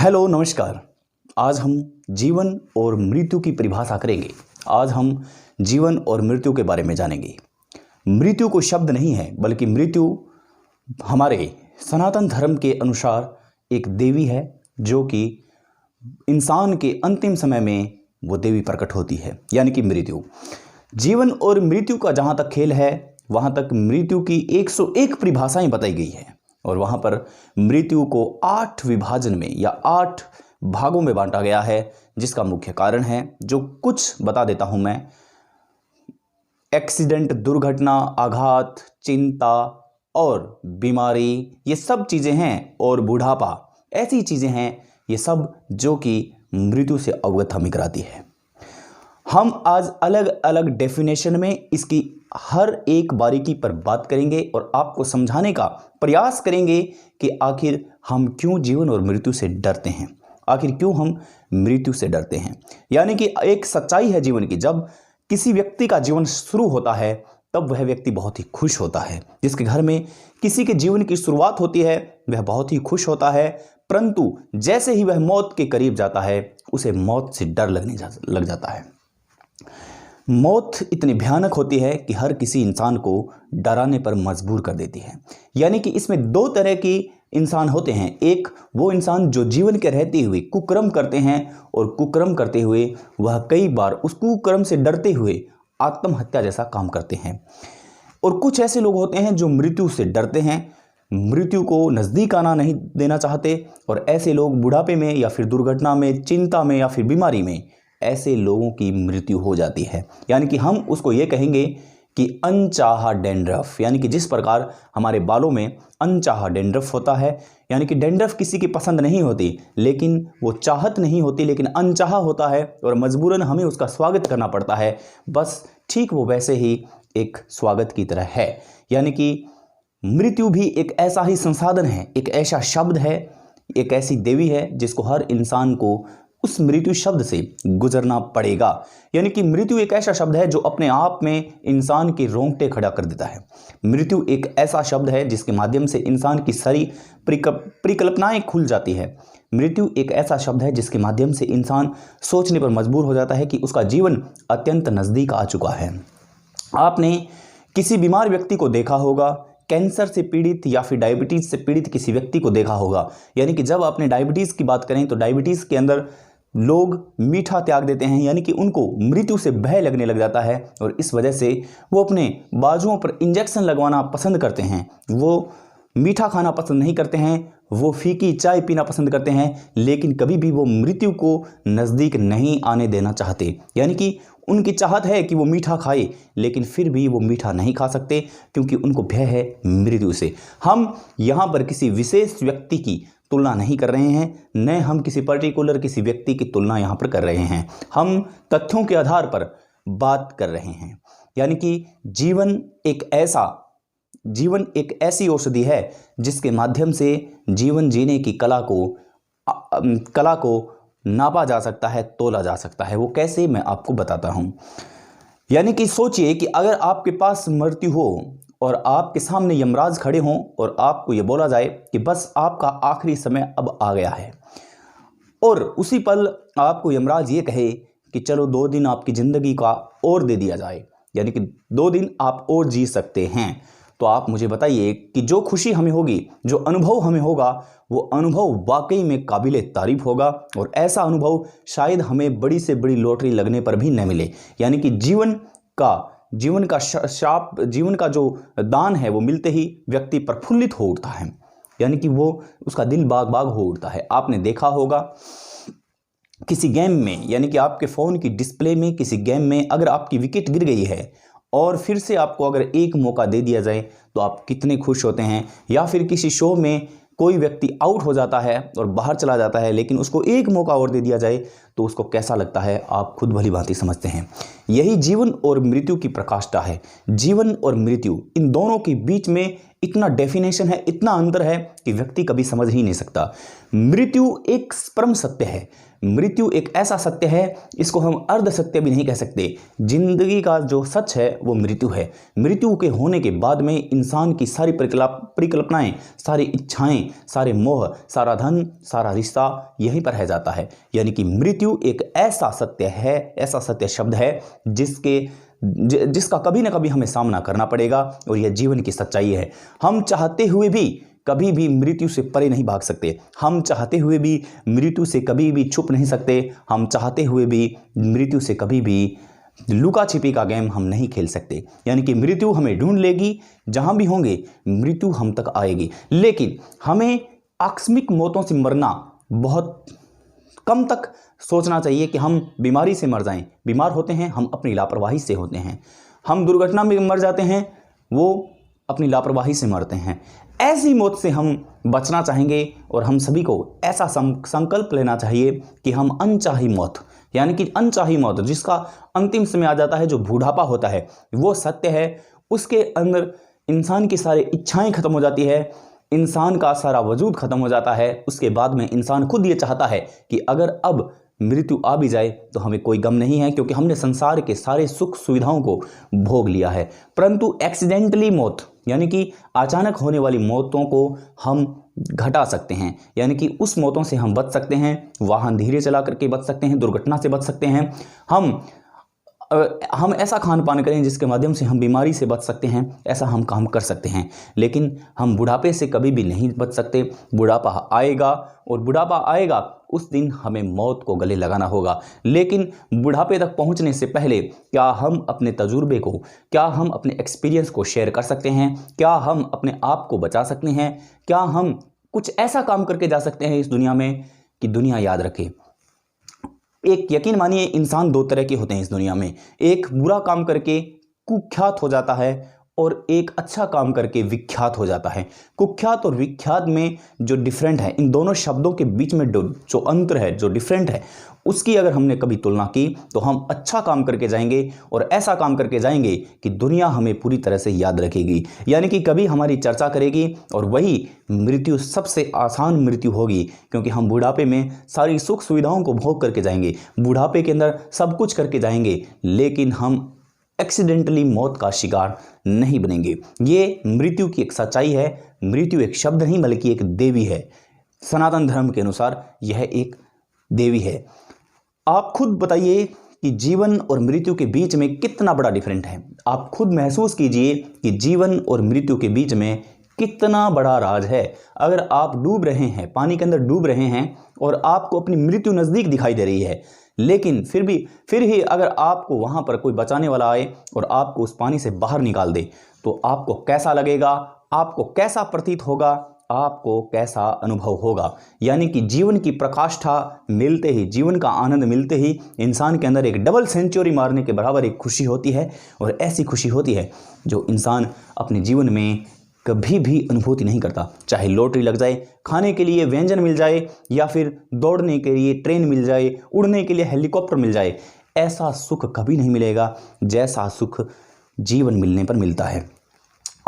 Hello नमस्कार। आज हम जीवन और मृत्यु की परिभाषा करेंगे। आज हम जीवन और मृत्यु के बारे में जानेंगे। मृत्यु कोई शब्द नहीं है, बल्कि मृत्यु हमारे सनातन धर्म के अनुसार एक देवी है, जो कि इंसान के अंतिम समय में वो देवी प्रकट होती है, यानी कि मृत्यु। जीवन और मृत्यु का जहाँ तक खेल है, वहाँ तक मृत्यु की 101 परिभाषाएं बताई गई है और वहाँ पर मृत्यु को 8 विभाजन में या 8 भागों में बांटा गया है, जिसका मुख्य कारण है जो कुछ बता देता हूँ मैं। एक्सीडेंट, दुर्घटना, आघात, चिंता और बीमारी, ये सब चीज़ें हैं, और बुढ़ापा, ऐसी चीज़ें हैं ये सब जो कि मृत्यु से अवगत हमें कराती है। हम आज अलग अलग डेफिनेशन में इसकी हर एक बारीकी पर बात करेंगे और आपको समझाने का प्रयास करेंगे कि आखिर हम क्यों जीवन और मृत्यु से डरते हैं, आखिर क्यों हम मृत्यु से डरते हैं। यानी कि एक सच्चाई है जीवन की, जब किसी व्यक्ति का जीवन शुरू होता है तब वह व्यक्ति बहुत ही खुश होता है। जिसके घर में किसी के जीवन की शुरुआत होती है वह बहुत ही खुश होता है, परंतु जैसे ही वह मौत के करीब जाता है उसे मौत से डर लग जाता है। मौत इतनी भयानक होती है कि हर किसी इंसान को डराने पर मजबूर कर देती है। यानी कि इसमें दो तरह की इंसान होते हैं। एक वो इंसान जो जीवन के रहते हुए कुकर्म करते हैं, और कुकर्म करते हुए वह कई बार उस कुकर्म से डरते हुए आत्महत्या जैसा काम करते हैं। और कुछ ऐसे लोग होते हैं जो मृत्यु से डरते हैं, मृत्यु को नज़दीक आना नहीं देना चाहते, और ऐसे लोग बुढ़ापे में या फिर दुर्घटना में, चिंता में या फिर बीमारी में, ऐसे लोगों की मृत्यु हो जाती है। यानी कि हम उसको ये कहेंगे कि अनचाहा डैंड्रफ। यानी कि जिस प्रकार हमारे बालों में अनचाहा डैंड्रफ होता है, यानी कि डैंड्रफ किसी की पसंद नहीं होती, लेकिन वो चाहत नहीं होती, लेकिन अनचाहा होता है और मजबूरन हमें उसका स्वागत करना पड़ता है। बस ठीक वो वैसे ही एक स्वागत की तरह है। यानी कि मृत्यु भी एक ऐसा ही संसाधन है, एक ऐसा शब्द है, एक ऐसी देवी है जिसको हर इंसान को उस मृत्यु शब्द से गुजरना पड़ेगा। यानी कि मृत्यु एक ऐसा शब्द है जो अपने आप में इंसान के रोंगटे खड़ा कर देता है। मृत्यु एक ऐसा शब्द है जिसके माध्यम से इंसान की सारी परिकल्पनाएं खुल जाती है। मृत्यु एक ऐसा शब्द है जिसके माध्यम से इंसान सोचने पर मजबूर हो जाता है कि उसका जीवन अत्यंत नज़दीक आ चुका है। आपने किसी बीमार व्यक्ति को देखा होगा, कैंसर से पीड़ित या फिर डायबिटीज़ से पीड़ित किसी व्यक्ति को देखा होगा। यानी कि जब आपने डायबिटीज़ की बात करें तो डायबिटीज़ के अंदर लोग मीठा त्याग देते हैं, यानी कि उनको मृत्यु से भय लगने लग जाता है, और इस वजह से वो अपने बाजुओं पर इंजेक्शन लगवाना पसंद करते हैं। वो मीठा खाना पसंद नहीं करते हैं, वो फीकी चाय पीना पसंद करते हैं, लेकिन कभी भी वो मृत्यु को नज़दीक नहीं आने देना चाहते। यानी कि उनकी चाहत है कि वो मीठा खाए, लेकिन फिर भी वो मीठा नहीं खा सकते क्योंकि उनको भय है मृत्यु से। हम यहाँ पर किसी विशेष व्यक्ति की तुलना नहीं कर रहे हैं, न हम किसी पर्टिकुलर किसी व्यक्ति की तुलना यहाँ पर कर रहे हैं, हम तथ्यों के आधार पर बात कर रहे हैं। यानी कि जीवन एक ऐसी औषधि है जिसके माध्यम से जीवन जीने की कला को नापा जा सकता है, तोला जा सकता है। वो कैसे, मैं आपको बताता हूँ। यानी कि सोचिए कि अगर आपके पास मृत्यु हो और आपके सामने यमराज खड़े हों और आपको ये बोला जाए कि बस आपका आखिरी समय अब आ गया है, और उसी पल आपको यमराज ये कहे कि चलो 2 दिन आपकी ज़िंदगी का और दे दिया जाए, यानी कि 2 दिन आप और जी सकते हैं, तो आप मुझे बताइए कि जो खुशी हमें होगी, जो अनुभव हमें होगा, वो अनुभव वाकई में काबिले तारीफ होगा, और ऐसा अनुभव शायद हमें बड़ी से बड़ी लॉटरी लगने पर भी न मिले। यानी कि जीवन का जो दान है वो मिलते ही व्यक्ति प्रफुल्लित हो उठता है, यानी कि वो उसका दिल बाग बाग हो उठता है। आपने देखा होगा किसी गेम में, यानी कि आपके फ़ोन की डिस्प्ले में किसी गेम में अगर आपकी विकेट गिर गई है और फिर से आपको अगर एक मौका दे दिया जाए तो आप कितने खुश होते हैं। या फिर किसी शो में कोई व्यक्ति आउट हो जाता है और बाहर चला जाता है, लेकिन उसको एक मौका और दे दिया जाए तो उसको कैसा लगता है, आप खुद भली भांति समझते हैं। यही जीवन और मृत्यु की प्रकाष्ठा है। जीवन और मृत्यु, इन दोनों के बीच में इतना डेफिनेशन है, इतना अंतर है कि व्यक्ति कभी समझ ही नहीं सकता। मृत्यु एक परम सत्य है, मृत्यु एक ऐसा सत्य है, इसको हम अर्ध सत्य भी नहीं कह सकते। जिंदगी का जो सच है वो मृत्यु है। मृत्यु के होने के बाद में इंसान की सारी परिकल्पनाएं, सारी इच्छाएं, सारे मोह, सारा धन, सारा रिश्ता यहीं पर रह जाता है। यानी कि मृत्यु एक ऐसा सत्य है, ऐसा सत्य शब्द है जिसका कभी ना कभी हमें सामना करना पड़ेगा, और यह जीवन की सच्चाई है। हम चाहते हुए भी कभी भी मृत्यु से परे नहीं भाग सकते, हम चाहते हुए भी मृत्यु से कभी भी छुप नहीं सकते, हम चाहते हुए भी मृत्यु से कभी भी लुका छिपी का गेम हम नहीं खेल सकते। यानी कि मृत्यु हमें ढूंढ लेगी, जहां भी होंगे मृत्यु हम तक आएगी। लेकिन हमें आकस्मिक मौतों से मरना बहुत कम तक सोचना चाहिए कि हम बीमारी से मर जाएं। बीमार होते हैं हम अपनी लापरवाही से होते हैं, हम दुर्घटना में मर जाते हैं, वो अपनी लापरवाही से मरते हैं। ऐसी मौत से हम बचना चाहेंगे, और हम सभी को ऐसा संकल्प लेना चाहिए कि हम अनचाही मौत, यानी कि अनचाही मौत जिसका अंतिम समय आ जाता है, जो बुढ़ापा होता है, वो सत्य है। उसके अंदर इंसान की सारी इच्छाएं खत्म हो जाती है, इंसान का सारा वजूद खत्म हो जाता है। उसके बाद में इंसान खुद ये चाहता है कि अगर अब मृत्यु आ भी जाए तो हमें कोई गम नहीं है, क्योंकि हमने संसार के सारे सुख सुविधाओं को भोग लिया है। परंतु एक्सीडेंटली मौत, यानी कि अचानक होने वाली मौतों को हम घटा सकते हैं, यानी कि उस मौतों से हम बच सकते हैं। वाहन धीरे चला करके बच सकते हैं, दुर्घटना से बच सकते हैं। हम ऐसा खान पान करें जिसके माध्यम से हम बीमारी से बच सकते हैं, ऐसा हम काम कर सकते हैं। लेकिन हम बुढ़ापे से कभी भी नहीं बच सकते। बुढ़ापा आएगा, और बुढ़ापा आएगा उस दिन हमें मौत को गले लगाना होगा। लेकिन बुढ़ापे तक पहुंचने से पहले क्या हम अपने तजुर्बे को, क्या हम अपने एक्सपीरियंस को शेयर कर सकते हैं? क्या हम अपने आप को बचा सकते हैं? क्या हम कुछ ऐसा काम करके जा सकते हैं इस दुनिया में कि दुनिया याद रखे? एक यकीन मानिए, इंसान दो तरह के होते हैं इस दुनिया में। एक बुरा काम करके कुख्यात हो जाता है, और एक अच्छा काम करके विख्यात हो जाता है। कुख्यात और विख्यात में जो डिफरेंट है, इन दोनों शब्दों के बीच में जो अंतर है, जो डिफरेंट है, उसकी अगर हमने कभी तुलना की तो हम अच्छा काम करके जाएंगे, और ऐसा काम करके जाएंगे कि दुनिया हमें पूरी तरह से याद रखेगी, यानी कि कभी हमारी चर्चा करेगी। और वही मृत्यु सबसे आसान मृत्यु होगी, क्योंकि हम बुढ़ापे में सारी सुख सुविधाओं को भोग करके जाएंगे, बुढ़ापे के अंदर सब कुछ करके जाएंगे, लेकिन हम एक्सीडेंटली मौत का शिकार नहीं बनेंगे। ये मृत्यु की एक सच्चाई है। मृत्यु एक शब्द नहीं बल्कि एक देवी है। सनातन धर्म के अनुसार यह एक देवी है। आप खुद बताइए कि जीवन और मृत्यु के बीच में कितना बड़ा डिफरेंट है। आप खुद महसूस कीजिए कि जीवन और मृत्यु के बीच में कितना बड़ा राज है। अगर आप डूब रहे हैं, पानी के अंदर डूब रहे हैं, और आपको अपनी मृत्यु नज़दीक दिखाई दे रही है, लेकिन फिर ही अगर आपको वहां पर कोई बचाने वाला आए और आपको उस पानी से बाहर निकाल दे, तो आपको कैसा लगेगा? आपको कैसा प्रतीत होगा? आपको कैसा अनुभव होगा? यानी कि जीवन की प्रकाष्ठा मिलते ही, जीवन का आनंद मिलते ही इंसान के अंदर एक डबल सेंचुरी मारने के बराबर एक खुशी होती है। और ऐसी खुशी होती है जो इंसान अपने जीवन में कभी भी अनुभूति नहीं करता। चाहे लॉटरी लग जाए, खाने के लिए व्यंजन मिल जाए, या फिर दौड़ने के लिए ट्रेन मिल जाए, उड़ने के लिए हेलीकॉप्टर मिल जाए, ऐसा सुख कभी नहीं मिलेगा जैसा सुख जीवन मिलने पर मिलता है।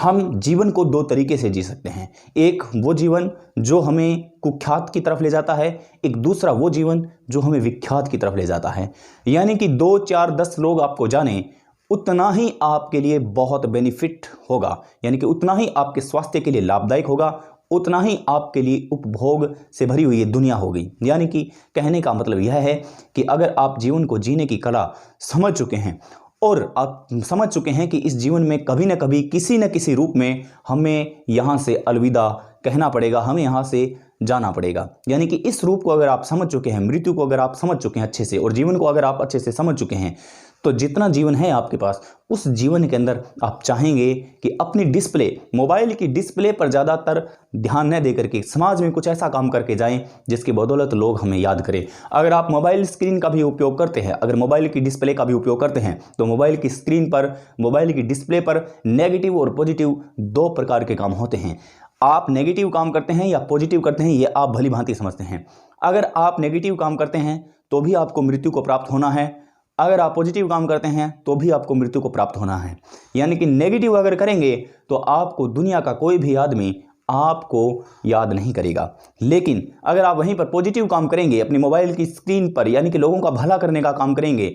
हम जीवन को दो तरीके से जी सकते हैं। एक वो जीवन जो हमें कुख्यात की तरफ ले जाता है, एक दूसरा वो जीवन जो हमें विख्यात की तरफ ले जाता है। यानी कि 2, 4, 10 लोग आपको जाने, उतना ही आपके लिए बहुत बेनिफिट होगा, यानी कि उतना ही आपके स्वास्थ्य के लिए लाभदायक होगा, उतना ही आपके लिए उपभोग से भरी हुई ये दुनिया होगी। यानी कि कहने का मतलब यह है कि अगर आप जीवन को जीने की कला समझ चुके हैं, और आप समझ चुके हैं कि इस जीवन में कभी न कभी किसी न किसी रूप में हमें यहाँ से अलविदा कहना पड़ेगा, हमें यहाँ से जाना पड़ेगा। यानी कि इस रूप को अगर आप समझ चुके हैं, मृत्यु को अगर आप समझ चुके हैं अच्छे से, और जीवन को अगर आप अच्छे से समझ चुके हैं, तो जितना जीवन है आपके पास, उस जीवन के अंदर आप चाहेंगे कि अपनी डिस्प्ले, मोबाइल की डिस्प्ले पर ज़्यादातर ध्यान न देकर के समाज में कुछ ऐसा काम करके जाएं जिसकी बदौलत लोग हमें याद करें। अगर आप मोबाइल स्क्रीन का भी उपयोग करते हैं, अगर मोबाइल की डिस्प्ले का भी उपयोग करते हैं, तो मोबाइल की स्क्रीन पर, मोबाइल की डिस्प्ले पर नेगेटिव और पॉजिटिव दो प्रकार के काम होते हैं। आप नेगेटिव काम करते हैं या पॉजिटिव करते हैं, ये आप भली भांति समझते हैं। अगर आप नेगेटिव काम करते हैं तो भी आपको मृत्यु को प्राप्त होना है, अगर आप पॉजिटिव काम करते हैं तो भी आपको मृत्यु को प्राप्त होना है, यानी कि नेगेटिव अगर करेंगे तो आपको दुनिया का कोई भी आदमी आपको याद नहीं करेगा। लेकिन अगर आप वहीं पर पॉजिटिव काम करेंगे, अपनी मोबाइल की स्क्रीन पर यानी कि लोगों का भला करने का काम करेंगे,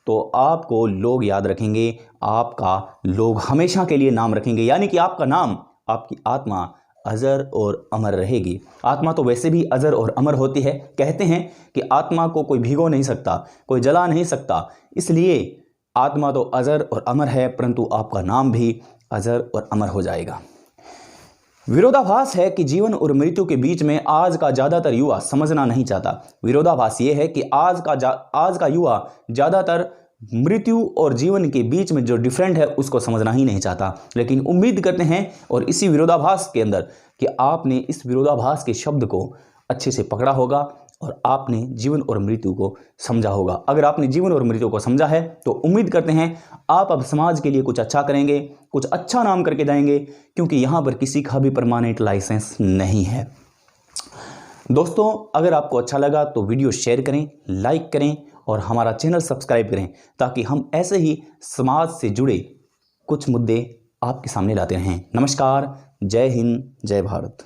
तो आपको लोग याद रखेंगे, आपका लोग हमेशा के लिए नाम रखेंगे, यानी कि आपका नाम, आपकी आत्मा अजर और अमर रहेगी। आत्मा तो वैसे भी अजर और अमर होती है। कहते हैं कि आत्मा को कोई भिगो नहीं सकता, कोई जला नहीं सकता, इसलिए आत्मा तो अजर और अमर है, परंतु आपका नाम भी अजर और अमर हो जाएगा। विरोधाभास है कि जीवन और मृत्यु के बीच में आज का ज़्यादातर युवा समझना नहीं चाहता। विरोधाभास ये है कि आज का युवा ज़्यादातर मृत्यु और जीवन के बीच में जो डिफरेंट है उसको समझना ही नहीं चाहता। लेकिन उम्मीद करते हैं और इसी विरोधाभास के अंदर कि आपने इस विरोधाभास के शब्द को अच्छे से पकड़ा होगा और आपने जीवन और मृत्यु को समझा होगा। अगर आपने जीवन और मृत्यु को समझा है तो उम्मीद करते हैं आप अब समाज के लिए कुछ अच्छा करेंगे, कुछ अच्छा नाम करके जाएंगे, क्योंकि यहाँ पर किसी का भी परमानेंट लाइसेंस नहीं है। दोस्तों, अगर आपको अच्छा लगा तो वीडियो शेयर करें, लाइक करें और हमारा चैनल सब्सक्राइब करें, ताकि हम ऐसे ही समाज से जुड़े कुछ मुद्दे आपके सामने लाते रहें। नमस्कार, जय हिंद, जय भारत।